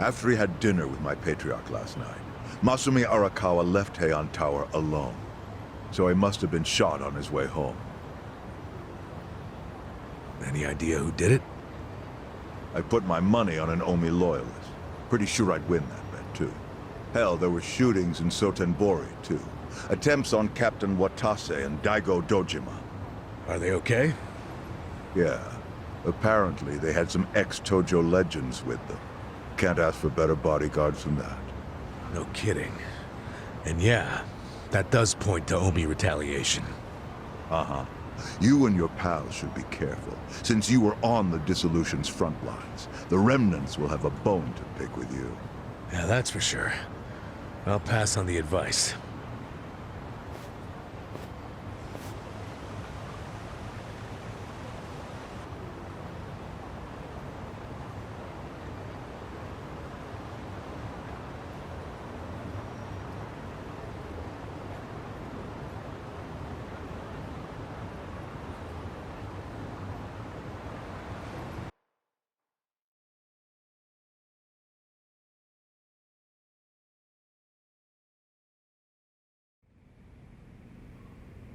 After he had dinner with my patriarch last night, Masumi Arakawa left Heian Tower alone. So he must have been shot on his way home. Any idea who did it? I put my money on an Omi loyalist. Pretty sure I'd win that bet, too. Hell, there were shootings in Sotenbori, too. Attempts on Captain Watase and Daigo Dojima. Are they okay? Yeah. Apparently, they had some ex-Tojo legends with them. Can't ask for better bodyguards than that. No kidding. And yeah, that does point to Omi retaliation. Uh-huh. You and your pals should be careful, since you were on the dissolution's front lines. The remnants will have a bone to pick with you. Yeah, that's for sure. I'll pass on the advice.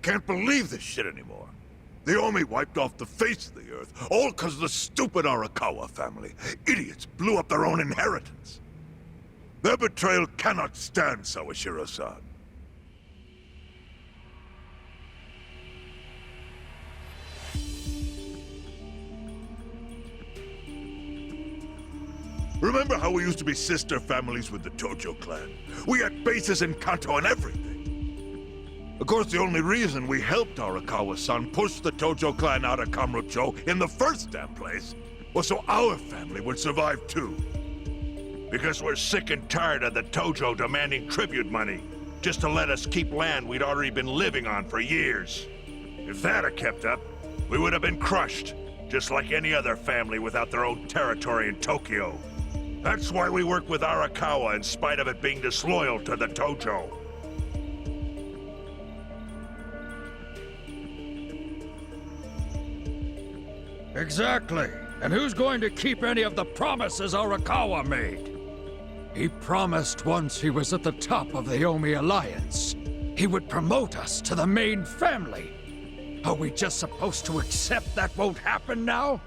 Can't believe this shit anymore. The Omi wiped off the face of the earth, all because of the stupid Arakawa family. Idiots blew up their own inheritance. Their betrayal cannot stand, Sawashiro-san. Remember how we used to be sister families with the Tojo Clan? We had bases in Kanto and everything. Of course, the only reason we helped Arakawa-san push the Tojo Clan out of Kamurocho in the first damn place was so our family would survive too. Because we're sick and tired of the Tojo demanding tribute money just to let us keep land we'd already been living on for years. If that had kept up, we would have been crushed, just like any other family without their own territory in Tokyo. That's why we work with Arakawa in spite of it being disloyal to the Tojo. Exactly. And who's going to keep any of the promises Arakawa made? He promised once he was at the top of the Omi Alliance, he would promote us to the main family. Are we just supposed to accept that won't happen now?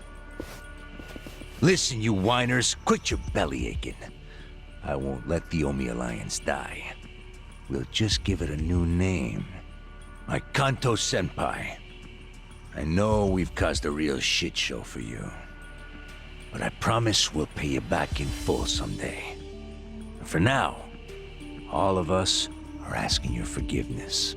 Listen, you whiners, quit your belly aching. I won't let the Omi Alliance die. We'll just give it a new name. My Kanto Senpai. I know we've caused a real shit show for you. But I promise we'll pay you back in full someday. And for now, all of us are asking your forgiveness.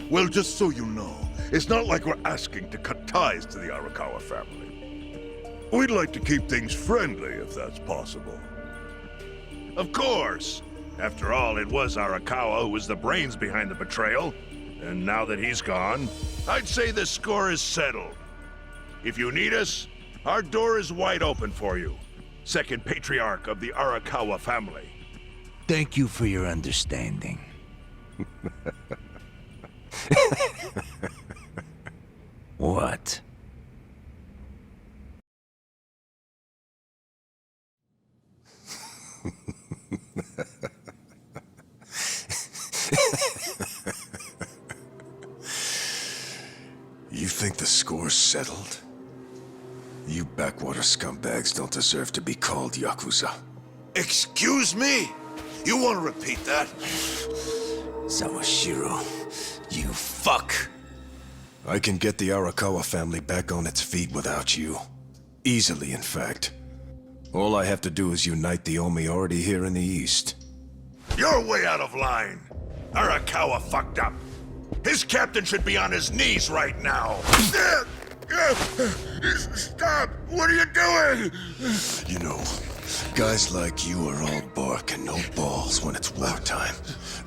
Well, just so you know, it's not like we're asking to cut ties to the Arakawa family. We'd like to keep things friendly, if that's possible. Of course! After all, it was Arakawa who was the brains behind the betrayal. And now that he's gone, I'd say the score is settled. If you need us, our door is wide open for you. Second patriarch of the Arakawa family. Thank you for your understanding. What? You think the score's settled? You backwater scumbags don't deserve to be called Yakuza. Excuse me? You want to repeat that? Sawashiro, you fuck. I can get the Arakawa family back on its feet without you. Easily, in fact. All I have to do is unite the Omi already here in the East. You're way out of line. Arakawa fucked up. His captain should be on his knees right now. Stop! What are you doing? You know, guys like you are all bark and no balls when it's wartime.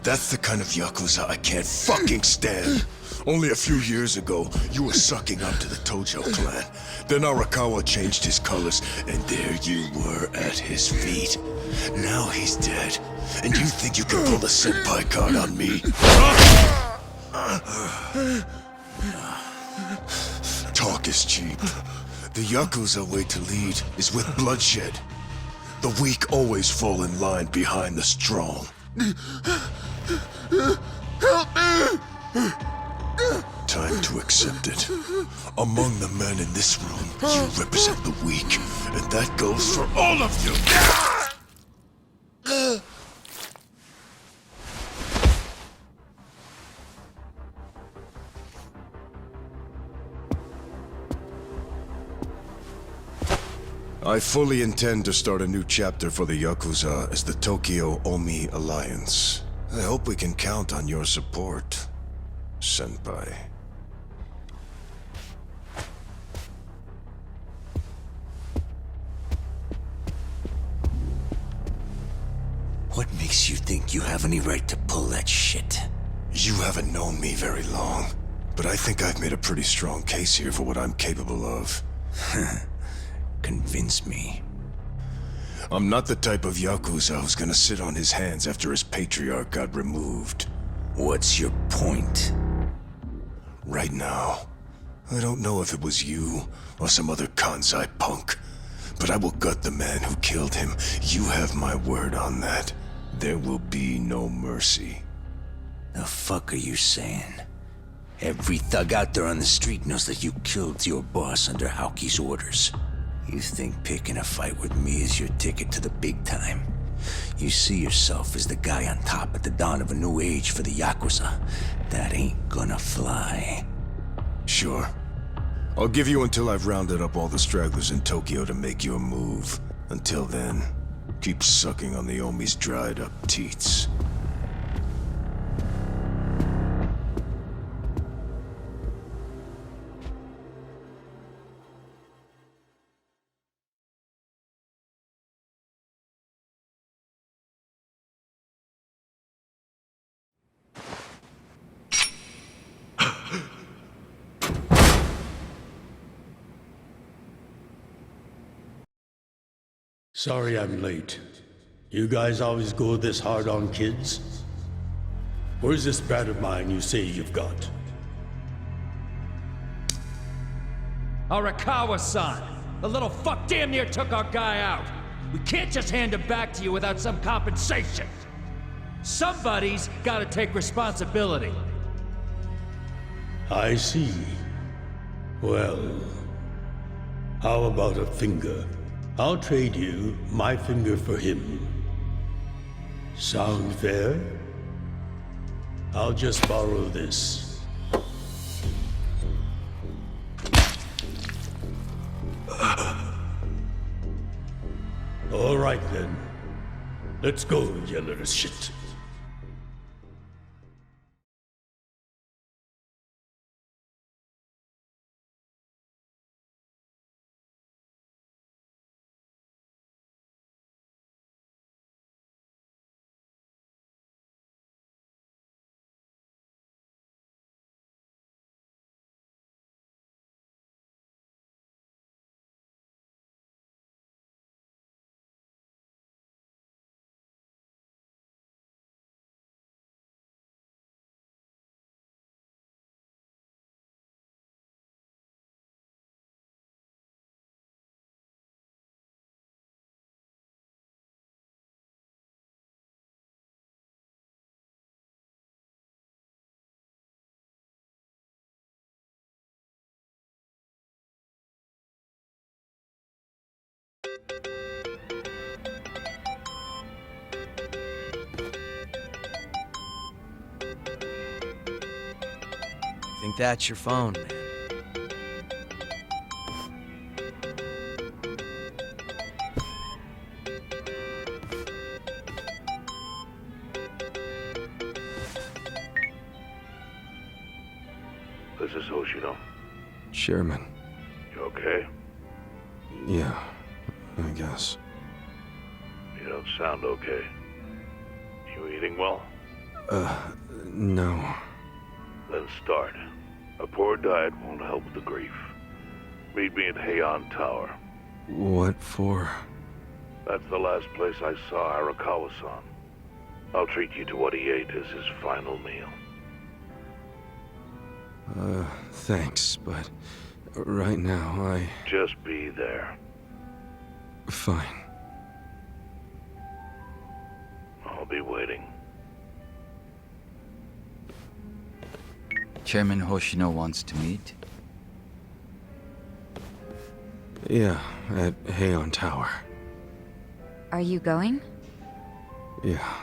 That's the kind of Yakuza I can't fucking stand. Only a few years ago, you were sucking up to the Tojo Clan. Then Arakawa changed his colors, and there you were at his feet. Now he's dead, and you think you can pull the senpai card on me? Talk is cheap. The Yakuza way to lead is with bloodshed. The weak always fall in line behind the strong. Help me! Time to accept it. Among the men in this room, you represent the weak, and that goes for all of you. I fully intend to start a new chapter for the Yakuza as the Tokyo Omi Alliance. I hope we can count on your support, Senpai. What makes you think you have any right to pull that shit? You haven't known me very long, but I think I've made a pretty strong case here for what I'm capable of. Convince me. I'm not the type of Yakuza who's gonna sit on his hands after his patriarch got removed. What's your point? Right now, I don't know if it was you or some other Kansai punk, but I will gut the man who killed him. You have my word on that. There will be no mercy. The fuck are you saying? Every thug out there on the street knows that you killed your boss under Haoki's orders. You think picking a fight with me is your ticket to the big time? You see yourself as the guy on top at the dawn of a new age for the Yakuza. That ain't gonna fly. Sure. I'll give you until I've rounded up all the stragglers in Tokyo to make your move. Until then, keep sucking on the Omi's dried up teats. Sorry I'm late. You guys always go this hard on kids? Where's this brat of mine you say you've got? Arakawa-san! The little fuck damn near took our guy out! We can't just hand him back to you without some compensation! Somebody's gotta take responsibility! I see. Well, how about a finger? I'll trade you my finger for him. Sound fair? I'll just borrow this. All right then. Let's go, you little shit. Think that's your phone, man. This is Hoshino. Chairman. You okay? Yeah, I guess. You don't sound okay. You eating well? No. Then start. A poor diet won't help the grief. Meet me at Heian Tower. What for? That's the last place I saw Arakawa-san. I'll treat you to what he ate as his final meal. Thanks, but right now Just be there. Fine. I'll be waiting. Chairman Hoshino wants to meet. Yeah, at Heian Tower. Are you going? Yeah.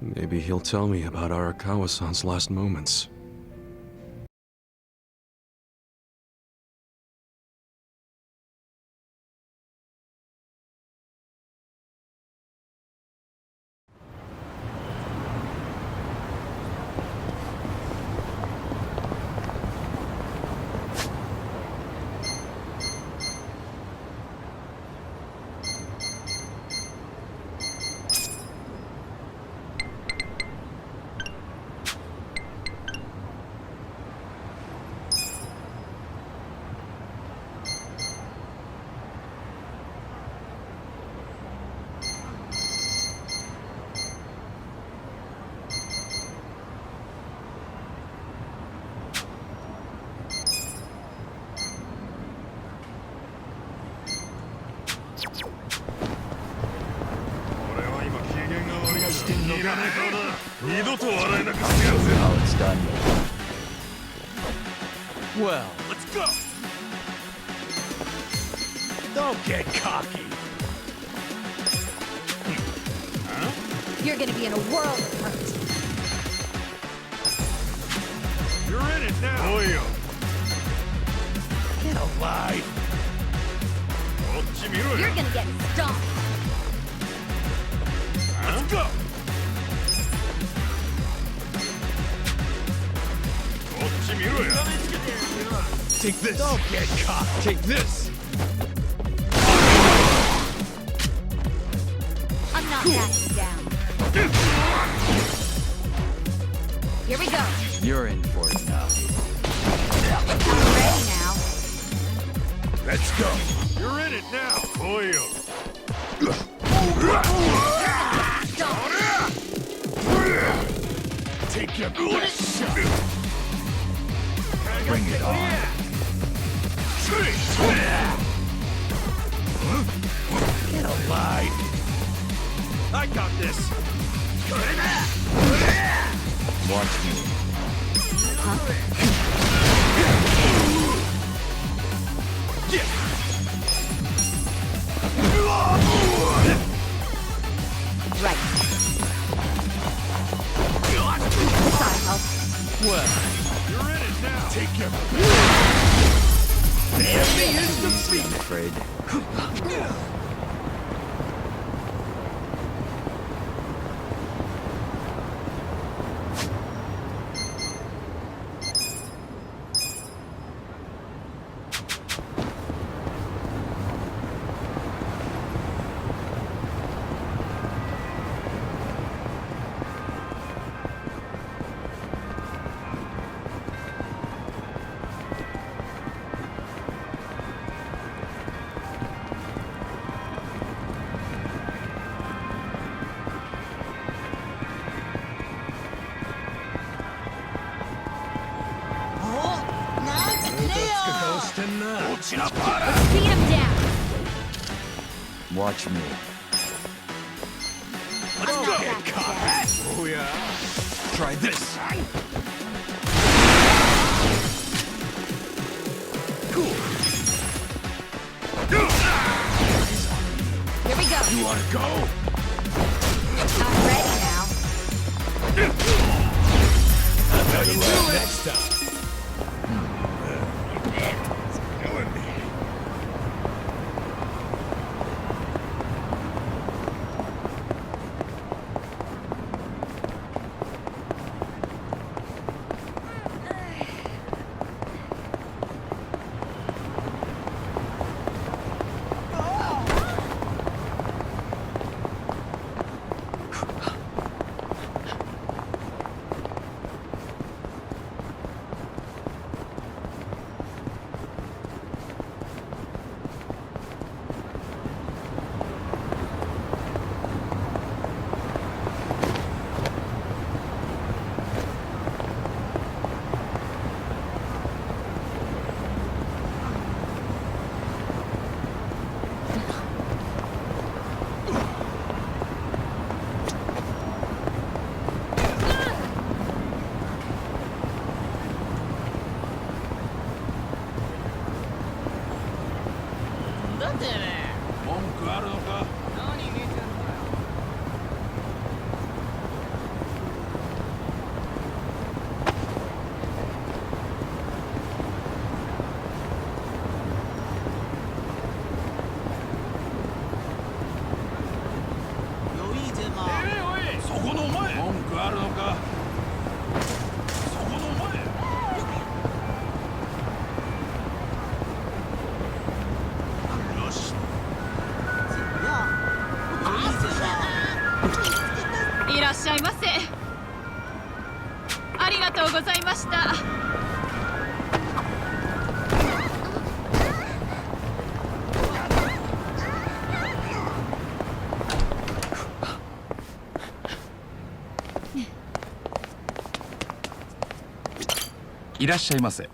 Maybe he'll tell me about Arakawa-san's last moments. Oh, it's done. Well, let's go! Don't get cocky. You're gonna be in a world of hurt. You're in it now! Oyo! Get alive! You're gonna get stomped. Let's go! Take this! Don't get cocky! Take this! I'm not backing down. Here we go. You're in for it now. I'm ready now. Let's go! You're in it now! Oyo! Take your best shot! Bring it on. Get alive! I got this! Watch me. Right. Sorry, help. Well, You're in it now! take your I'm afraid. Beat him down. Watch me. Let's I'm go! not backing down. Oh yeah! Try this! Cool! Here we go. You wanna go? I'm ready now. That's how you do it next time. いらっしゃいませ。ありがとうございました。いらっしゃいませ。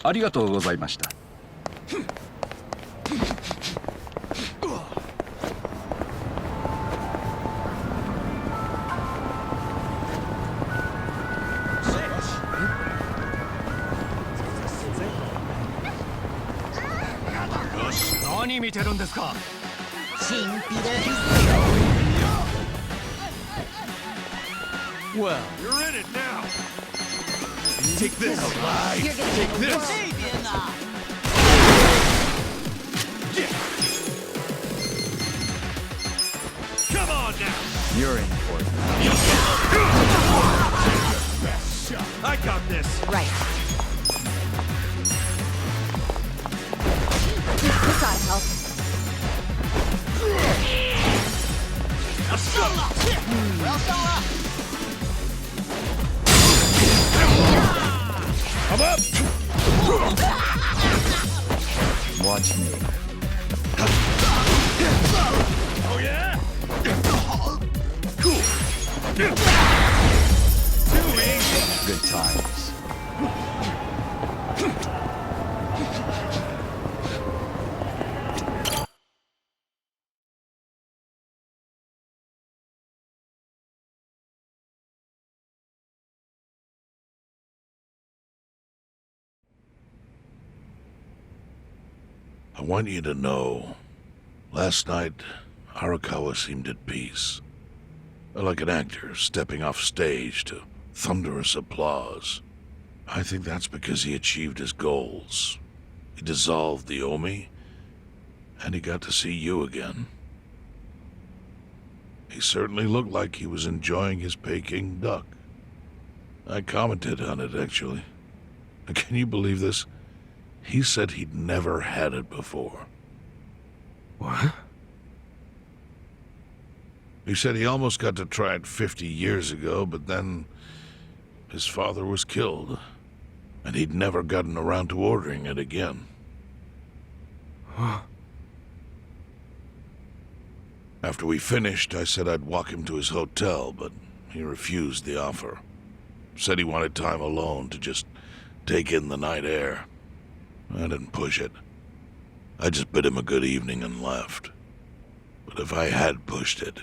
ありがとうございました。何見てるんですか。Well, you're in it now. Take this. You're gonna Take be in a this. Come on now. You're in for it. I got this. Right. This ought to help. I'm up. Watch me. Oh yeah. Good times. I want you to know, last night, Arakawa seemed at peace. Like an actor stepping off stage to thunderous applause. I think that's because he achieved his goals. He dissolved the Omi, and he got to see you again. He certainly looked like he was enjoying his Peking duck. I commented on it, actually. Can you believe this? He said he'd never had it before. What? He said he almost got to try it 50 years ago, but then his father was killed, and he'd never gotten around to ordering it again. Huh. After we finished, I said I'd walk him to his hotel, but he refused the offer. Said he wanted time alone to just take in the night air. I didn't push it. I just bid him a good evening and left. But if I had pushed it,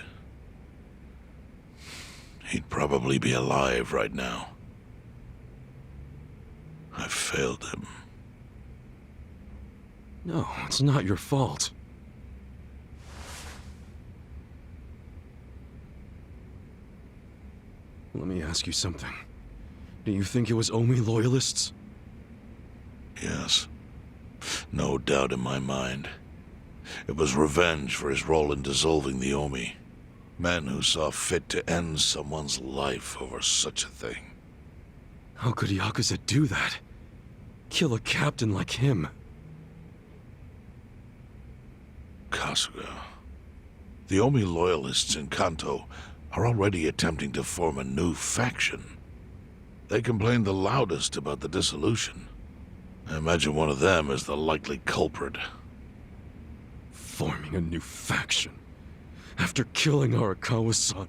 he'd probably be alive right now. I failed him. No, it's not your fault. Let me ask you something. Do you think it was Omi loyalists? Yes. No doubt in my mind. It was revenge for his role in dissolving the Omi. Men who saw fit to end someone's life over such a thing. How could Yakuza do that? Kill a captain like him? Kasuga. The Omi loyalists in Kanto are already attempting to form a new faction. They complain the loudest about the dissolution. I imagine one of them is the likely culprit. forming a new faction. After killing Arakawa-san.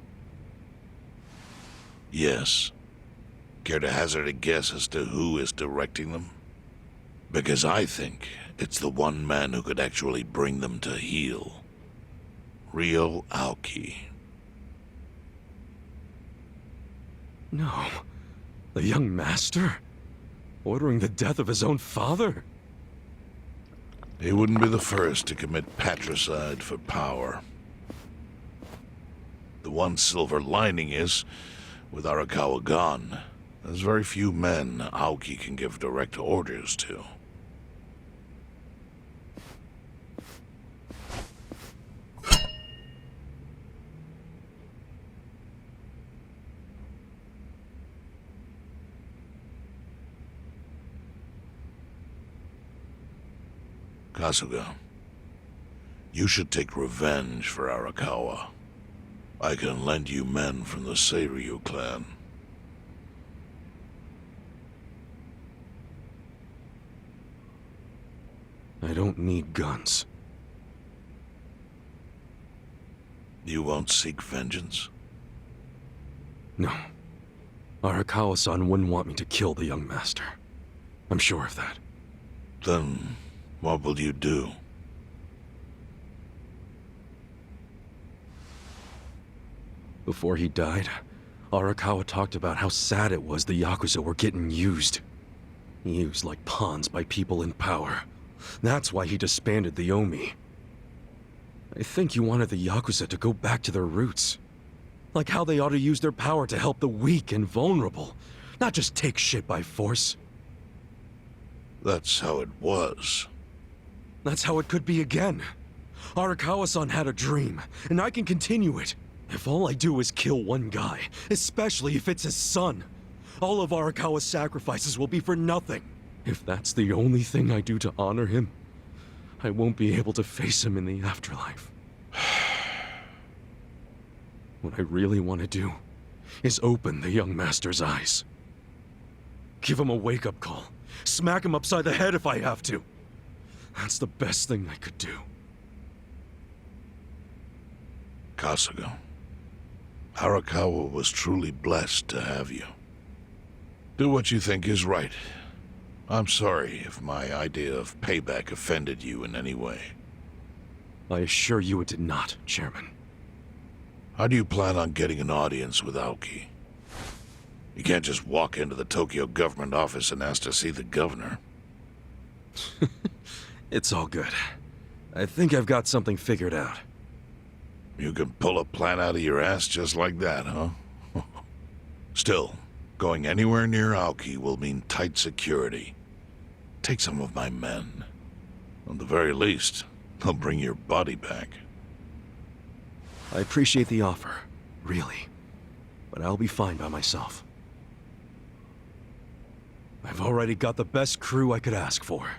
Yes. Care to hazard a guess as to who is directing them? Because I think it's the one man who could actually bring them to heel. Ryo Aoki. No. The young master? Ordering the death of his own father? He wouldn't be the first to commit patricide for power. The one silver lining is, with Arakawa gone, there's very few men Aoki can give direct orders to. Kasuga, you should take revenge for Arakawa. I can lend you men from the Seiryu clan. I don't need guns. You won't seek vengeance? No. Arakawa-san wouldn't want me to kill the young master. I'm sure of that. Then, what will you do? Before he died, Arakawa talked about how sad it was the Yakuza were getting used. Used like pawns by people in power. That's why he disbanded the Omi. I think he wanted the Yakuza to go back to their roots. Like how they ought to use their power to help the weak and vulnerable, not just take shit by force. That's how it was. That's how it could be again. Arakawa-san had a dream, and I can continue it. If all I do is kill one guy, especially if it's his son, all of Arakawa's sacrifices will be for nothing. If that's the only thing I do to honor him, I won't be able to face him in the afterlife. What I really want to do is open the young master's eyes. Give him a wake-up call. Smack him upside the head if I have to. That's the best thing I could do. Kasuga, Arakawa was truly blessed to have you. Do what you think is right. I'm sorry if my idea of payback offended you in any way. I assure you it did not, Chairman. How do you plan on getting an audience with Aoki? You can't just walk into the Tokyo government office and ask to see the governor. It's all good. I think I've got something figured out. You can pull a plan out of your ass just like that, huh? Still, going anywhere near Aoki will mean tight security. Take some of my men. At the very least, they'll bring your body back. I appreciate the offer, really. But I'll be fine by myself. I've already got the best crew I could ask for.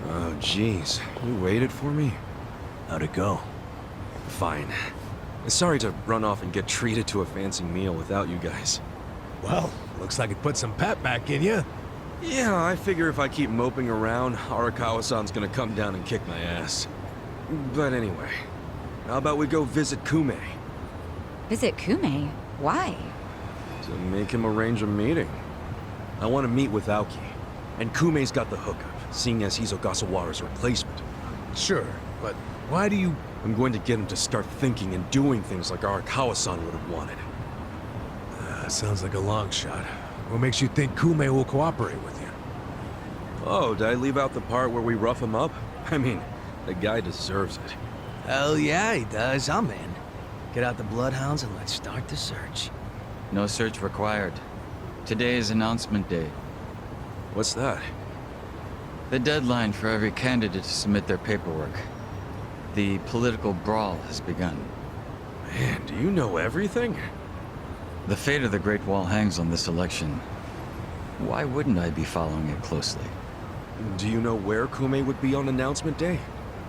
Oh, jeez. You waited for me? How'd it go? Fine. Sorry to run off and get treated to a fancy meal without you guys. Well, looks like it put some pep back in you. Yeah, I figure if I keep moping around, Arakawa-san's gonna come down and kick my ass. But anyway, how about we go visit Kume? Visit Kume? Why? To make him arrange a meeting. I want to meet with Aoki, and Kume's got the hookup, seeing as he's Ogasawara's replacement. Sure, but why do you... I'm going to get him to start thinking and doing things like Arakawa-san would have wanted. sounds like a long shot. What makes you think Kume will cooperate with you? Oh, did I leave out the part where we rough him up? I mean, the guy deserves it. Hell yeah, he does. I'm in. Get out the bloodhounds and let's start the search. No search required. Today is announcement day. What's that? The deadline for every candidate to submit their paperwork. The political brawl has begun. Man, do you know everything? The fate of the Great Wall hangs on this election. Why wouldn't I be following it closely? Do you know where Kume would be on announcement day?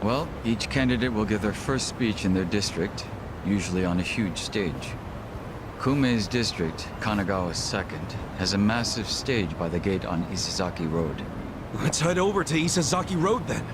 Well, each candidate will give their first speech in their district, usually on a huge stage. Kume's district, Kanagawa's second, has a massive stage by the gate on Isizaki Road. Let's head over to Isazaki Road then.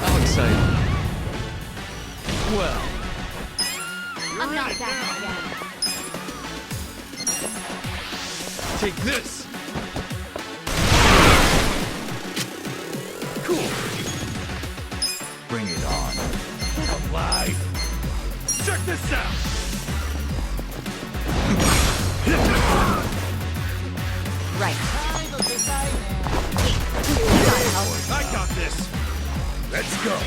How exciting. Well, I'm not that bad. Take this! bring it on. Alive! Check this out! Right. I got this! Let's go!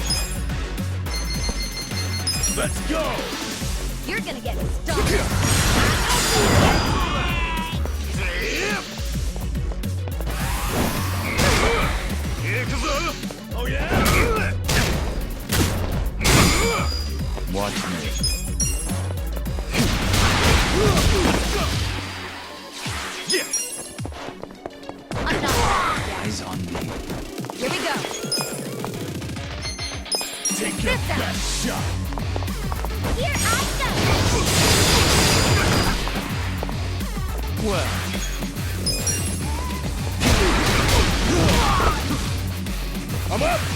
Let's go! You're gonna get stuck. Oh yeah! Watch me. Yeah! I'm not that Eyes on me. bad. Here we go. Take your best shot! Here I go. Well, I'm up!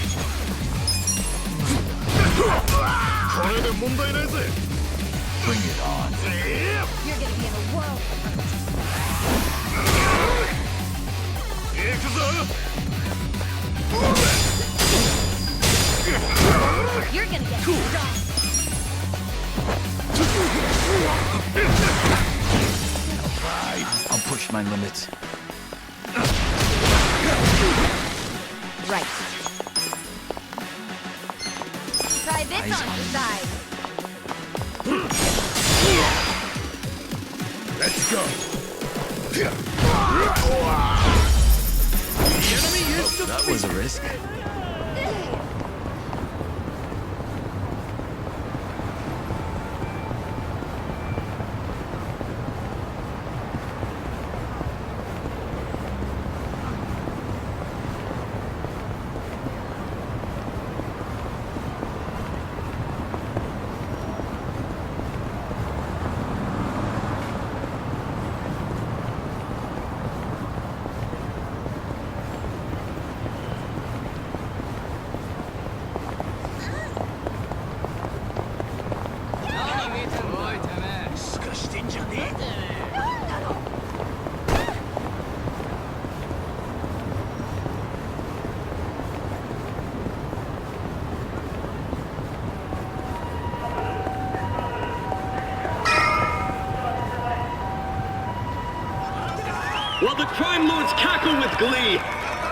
bring it on. You're gonna be in a world. You're gonna get stuck. I'll push my limits. Right. Try this Eyes on on the me. side. Let's go! That was a risk. While the crime lords cackle with glee,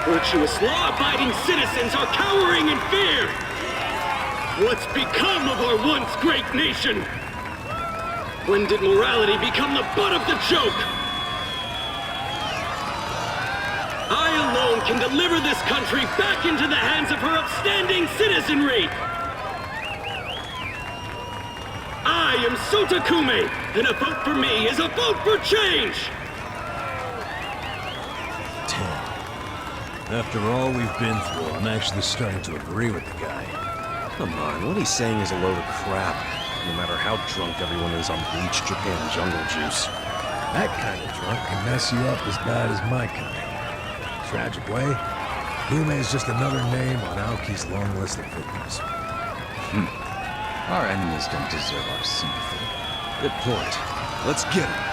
virtuous law-abiding citizens are cowering in fear. What's become of our once great nation? When did morality become the butt of the joke? I alone can deliver this country back into the hands of her upstanding citizenry. I am Sota Kume, and a vote for me is a vote for change. After all we've been through, I'm actually starting to agree with the guy. Come on, what he's saying is a load of crap. No matter how drunk everyone is on bleach, Japan, jungle juice. That kind of drunk can mess you up as bad as my kind. Tragic way, Kume is just another name on Aoki's long list of victims. Our enemies don't deserve our sympathy. Good point. Let's get him.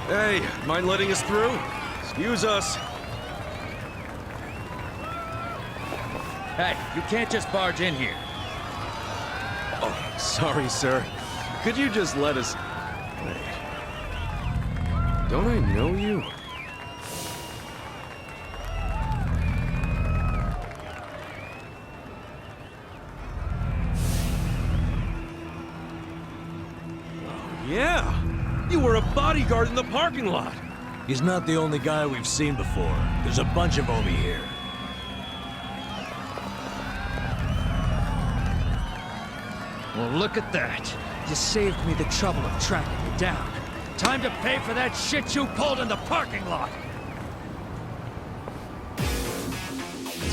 Hey, mind letting us through? Excuse us. Hey, you can't just barge in here. Oh, sorry, sir. Could you just let us... Wait. Don't I know you? Yeah! You were a bodyguard in the parking lot! He's not the only guy we've seen before. There's a bunch of Omi here. Well, look at that. You saved me the trouble of tracking you down. Time to pay for that shit you pulled in the parking lot!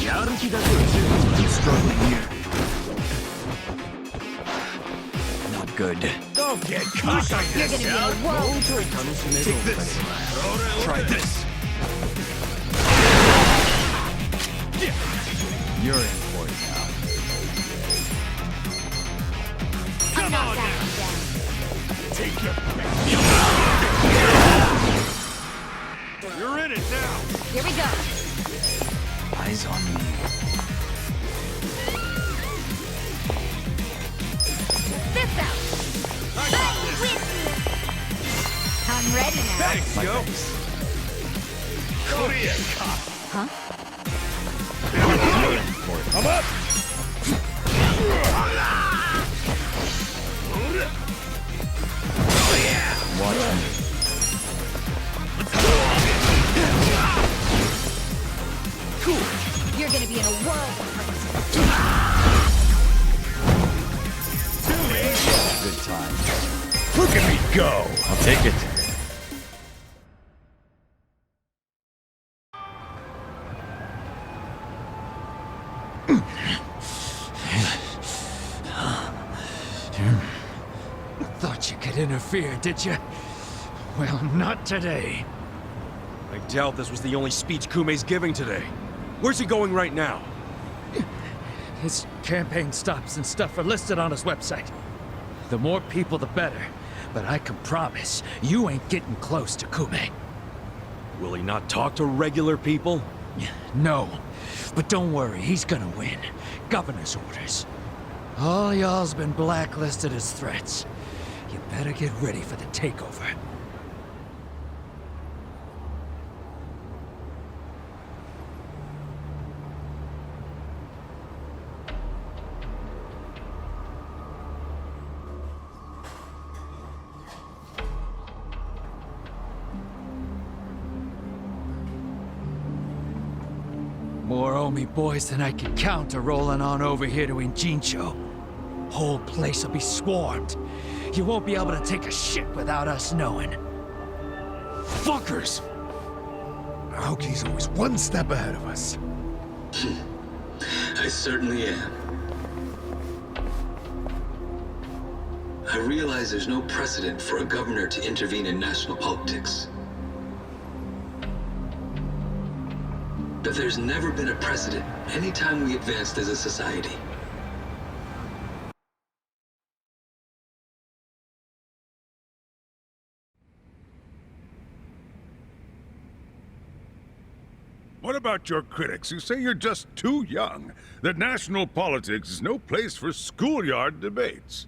I'm struggling here. Not good. Don't get cocky! You're gonna be in a world. Take this. Try this. You're in for it now. I'm not backing down. You're in it now. Here we go. Eyes on me. Fist out. I'm with you. I'm ready now. Thanks, yo. Korea. Huh? I'm up. Watch me. Cool. You're gonna be in a world of hurt. Good time. Look at me go! I'll take it. Thought you could interfere, did you? Well, not today. I doubt this was the only speech Kume's giving today. Where's he going right now? His campaign stops and stuff are listed on his website. The more people, the better. But I can promise, you ain't getting close to Kume. Will he not talk to regular people? No. But don't worry, he's gonna win. Governor's orders. All y'all's been blacklisted as threats. You better get ready for the takeover. More Omi boys than I can count are rolling on over here to Injincho. Whole place will be swarmed. You won't be able to take a shit without us knowing. Fuckers! Aoki's always one step ahead of us. I certainly am. I realize there's no precedent for a governor to intervene in national politics. But there's never been a precedent anytime we advanced as a society. What about your critics who say you're just too young? That national politics is no place for schoolyard debates?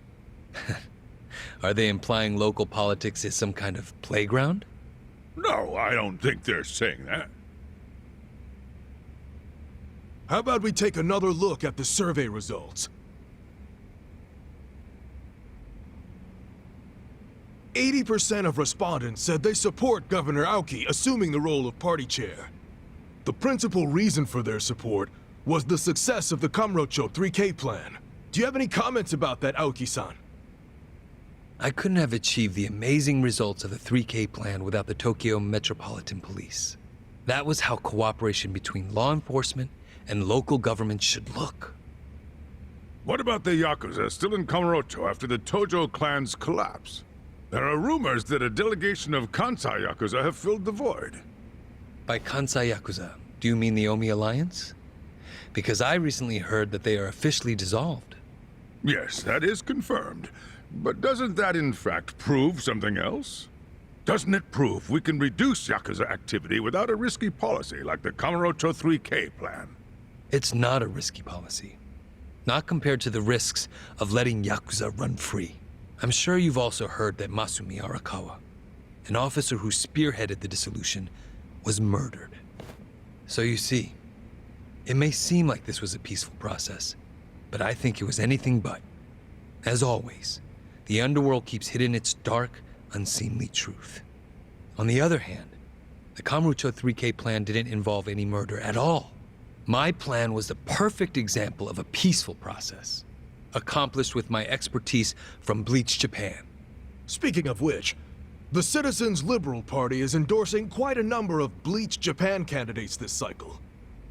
Are they implying local politics is some kind of playground? No, I don't think they're saying that. How about we take another look at the survey results? 80% of respondents said they support Governor Aoki assuming the role of party chair. The principal reason for their support was the success of the Kamurocho 3K plan. Do you have any comments about that, Aoki-san? I couldn't have achieved the amazing results of the 3K plan without the Tokyo Metropolitan Police. That was how cooperation between law enforcement and local government should look. What about the Yakuza still in Kamurocho after the Tojo Clan's collapse? There are rumors that a delegation of Kansai Yakuza have filled the void. By Kansai Yakuza, do you mean the Omi Alliance? Because I recently heard that they are officially dissolved. Yes, that is confirmed. But doesn't that in fact prove something else? Doesn't it prove we can reduce Yakuza activity without a risky policy like the Kamurocho 3K plan? It's not a risky policy. Not compared to the risks of letting Yakuza run free. I'm sure you've also heard that Masumi Arakawa, an officer who spearheaded the dissolution, was murdered. So you see, it may seem like this was a peaceful process, but I think it was anything but. As always, the underworld keeps hidden its dark, unseemly truth. On the other hand, the Kamurocho 3K plan didn't involve any murder at all. My plan was the perfect example of a peaceful process, accomplished with my expertise from Bleach Japan. Speaking of which, the Citizens Liberal Party is endorsing quite a number of Bleach Japan candidates this cycle.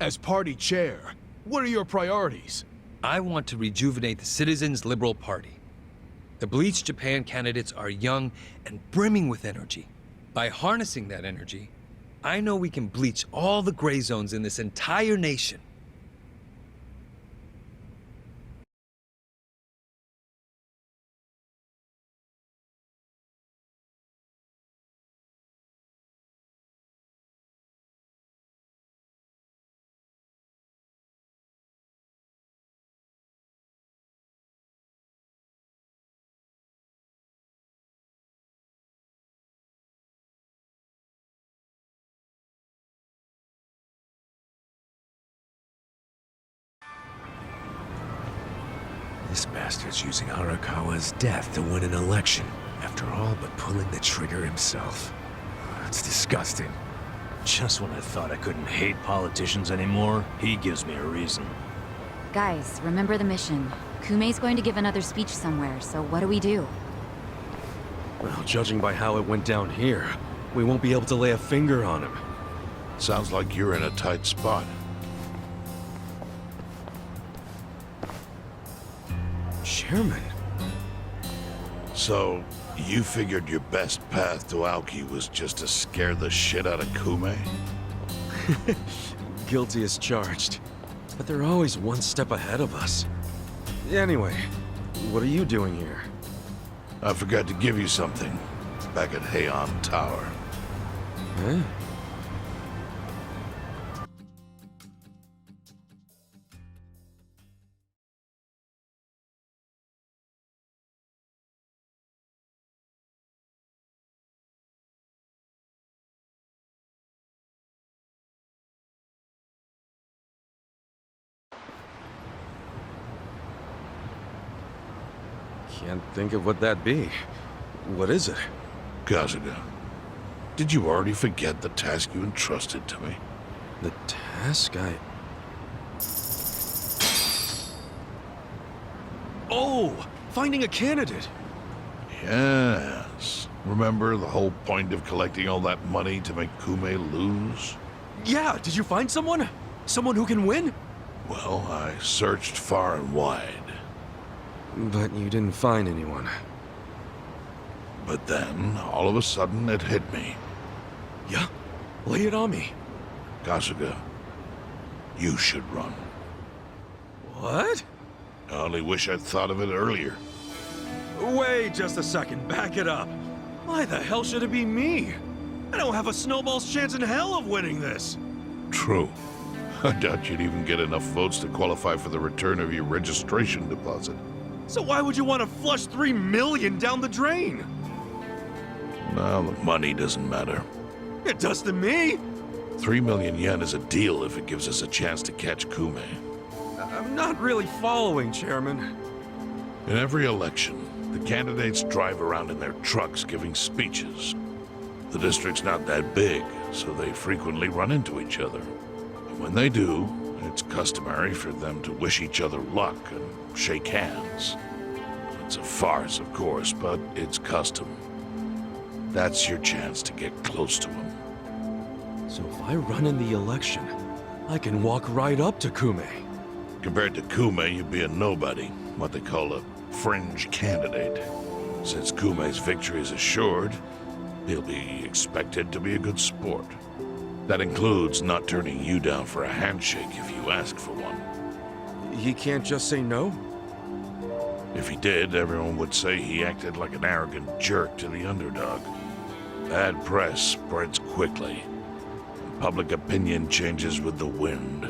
As party chair, what are your priorities? I want to rejuvenate the Citizens Liberal Party. The Bleach Japan candidates are young and brimming with energy. By harnessing that energy, I know we can bleach all the gray zones in this entire nation. This bastard's using Arakawa's death to win an election, after all but pulling the trigger himself. It's disgusting. Just when I thought I couldn't hate politicians anymore, he gives me a reason. Guys, remember the mission. Kumei's going to give another speech somewhere, so what do we do? Well, judging by how it went down here, we won't be able to lay a finger on him. Sounds like you're in a tight spot. Chairman? So, you figured your best path to Aoki was just to scare the shit out of Kume? Guilty as charged. But they're always one step ahead of us. Anyway, what are you doing here? I forgot to give you something back at Heian Tower. Huh? Can't think of what that'd be. What is it? Kasuga, did you already forget the task you entrusted to me? The task Oh! Finding a candidate! Yes. Remember the whole point of collecting all that money to make Kume lose? Yeah, did you find someone? Someone who can win? Well, I searched far and wide. But you didn't find anyone. But then, all of a sudden, it hit me. Yeah? Lay it on me. Kasuga, you should run. What? I only wish I'd thought of it earlier. Wait just a second, back it up. Why the hell should it be me? I don't have a snowball's chance in hell of winning this. True. I doubt you'd even get enough votes to qualify for the return of your registration deposit. So why would you want to flush $3 million down the drain? Well, the money doesn't matter. It does to me. 3 million yen is a deal if it gives us a chance to catch Kume. I'm not really following, Chairman. In every election, the candidates drive around in their trucks giving speeches. The district's not that big, so they frequently run into each other. And when they do, it's customary for them to wish each other luck and shake hands. It's a farce, of course, but it's custom. That's your chance to get close to him. So if I run in the election, I can walk right up to Kume. Compared to Kume, you'd be a nobody. what they call a fringe candidate. Since Kume's victory is assured, he'll be expected to be a good sport. That includes not turning you down for a handshake if you ask for one. He can't just say no? If he did, everyone would say he acted like an arrogant jerk to the underdog. Bad press spreads quickly. Public opinion changes with the wind.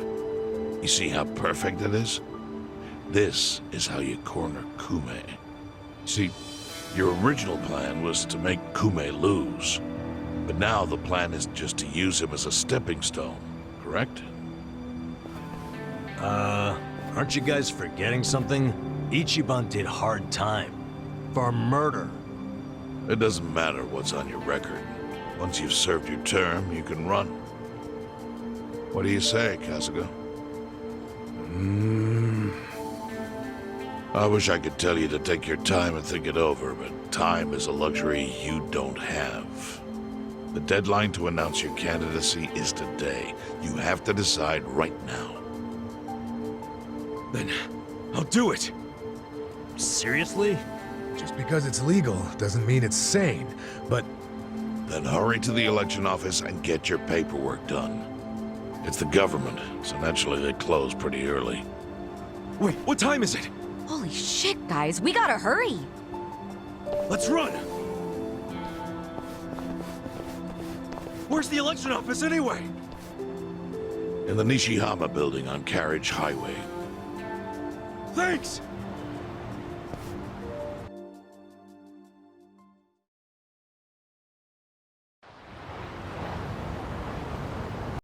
You see how perfect it is? This is how you corner Kume. See, your original plan was to make Kume lose. But now the plan is just to use him as a stepping stone, correct? Aren't you guys forgetting something? Ichiban did hard time. For murder. It doesn't matter what's on your record. Once you've served your term, you can run. What do you say, Kasuga? I wish I could tell you to take your time and think it over, but time is a luxury you don't have. The deadline to announce your candidacy is today. You have to decide right now. Then I'll do it. Seriously? Just because it's legal doesn't mean it's sane, but... Then hurry to the election office and get your paperwork done. It's the government, so naturally they close pretty early. Wait, what time is it? Holy shit, guys, we gotta hurry! Let's run! Where's the election office anyway? In the Nishihama building on Carriage Highway. Thanks!